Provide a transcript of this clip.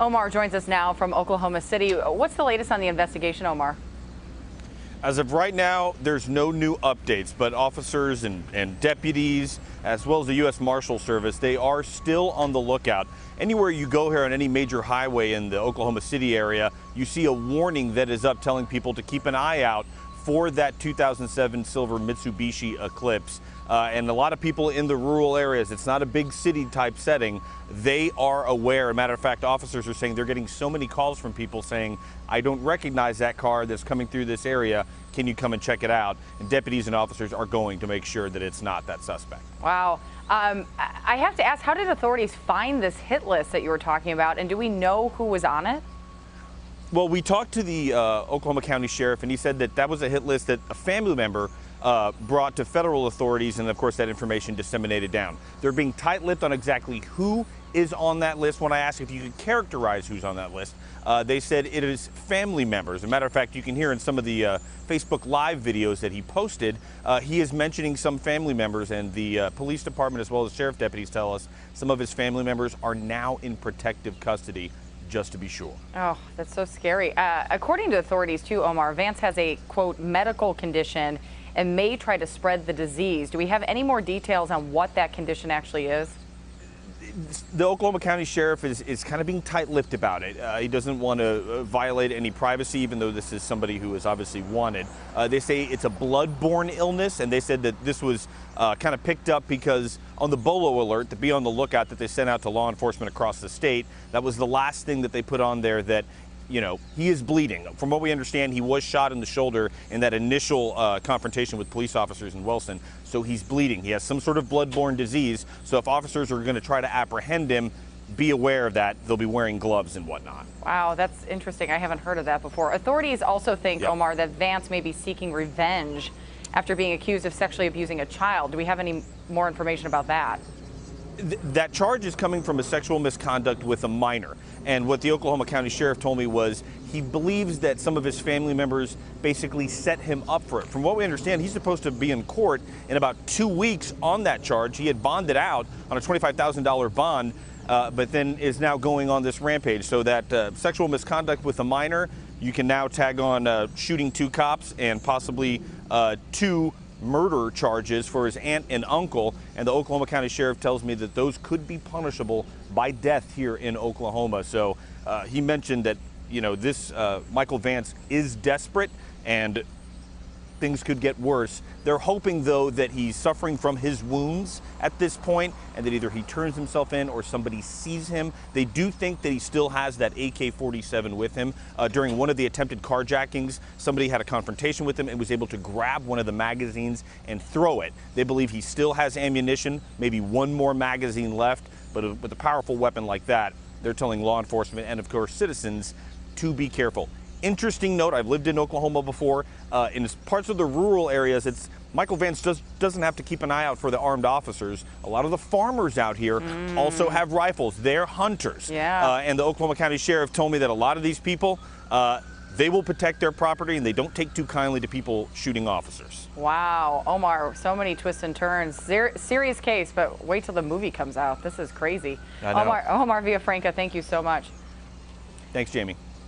Omar joins us now from Oklahoma City. What's the latest on the investigation, Omar? As of right now, there's no new updates, but officers and deputies, as well as the U.S. Marshal Service, they are still on the lookout. Anywhere you go here on any major highway in the Oklahoma City area, you see a warning that is up telling people to keep an eye out for that 2007 silver Mitsubishi Eclipse. And a lot of people in the rural areas, it's not a big city type setting, they are aware. As a matter of fact, officers are saying they're getting so many calls from people saying, I don't recognize that car that's coming through this area. Can you come and check it out? And deputies and officers are going to make sure that it's not that suspect. Wow. I have to ask, how did authorities find this hit list that you were talking about? And do we know who was on it? Well, we talked to the Oklahoma County Sheriff, and he said that that was a hit list that a family member brought to federal authorities, and of course that information disseminated down. They're being tight-lipped on exactly who is on that list. When I asked if you could characterize who's on that list, they said it is family members. As a matter of fact, you can hear in some of the Facebook Live videos that he posted, he is mentioning some family members, and the police department as well as sheriff deputies tell us some of his family members are now in protective custody, just to be sure. Oh, that's so scary. According to authorities too, Omar, Vance has a, quote, medical condition and may try to spread the disease. Do we have any more details on what that condition actually is? The Oklahoma County Sheriff is kind of being tight-lipped about it. He doesn't want to violate any privacy, even though this is somebody who is obviously wanted. They say it's a blood-borne illness, and they said that this was kind of picked up because on the BOLO alert, to be on the lookout that they sent out to law enforcement across the state, that was the last thing that they put on there that, you know, he is bleeding. From what we understand, he was shot in the shoulder in that initial confrontation with police officers in Wilson. So he's bleeding. He has some sort of blood-borne disease. So if officers are going to try to apprehend him, be aware of that. They'll be wearing gloves and whatnot. Wow, that's interesting. I haven't heard of that before. Authorities also think, Omar, that Vance may be seeking revenge after being accused of sexually abusing a child. Do we have any more information about that? That charge is coming from a sexual misconduct with a minor. And what the Oklahoma County Sheriff told me was he believes that some of his family members basically set him up for it. From what we understand, he's supposed to be in court in about 2 weeks on that charge. He had bonded out on a $25,000 bond, but then is now going on this rampage. So that sexual misconduct with a minor, you can now tag on shooting 2 cops and possibly 2 murder charges for his aunt and uncle, and the Oklahoma County Sheriff tells me that those could be punishable by death here in Oklahoma. So he mentioned that, you know, this Michael Vance is desperate and things could get worse. They're hoping, though, that he's suffering from his wounds at this point and that either he turns himself in or somebody sees him. They do think that he still has that AK-47 with him. During one of the attempted carjackings, somebody had a confrontation with him and was able to grab one of the magazines and throw it. They believe he still has ammunition, maybe one more magazine left, but with a powerful weapon like that, they're telling law enforcement and, of course, citizens to be careful. Interesting note, I've lived in Oklahoma before. In parts of the rural areas, Michael Vance doesn't have to keep an eye out for the armed officers. A lot of the farmers out here also have rifles. They're hunters. Yeah. And the Oklahoma County Sheriff told me that a lot of these people, they will protect their property and they don't take too kindly to people shooting officers. Wow, Omar, so many twists and turns. Serious case, but wait till the movie comes out. This is crazy. I know. Omar Villafranca, thank you so much. Thanks, Jamie.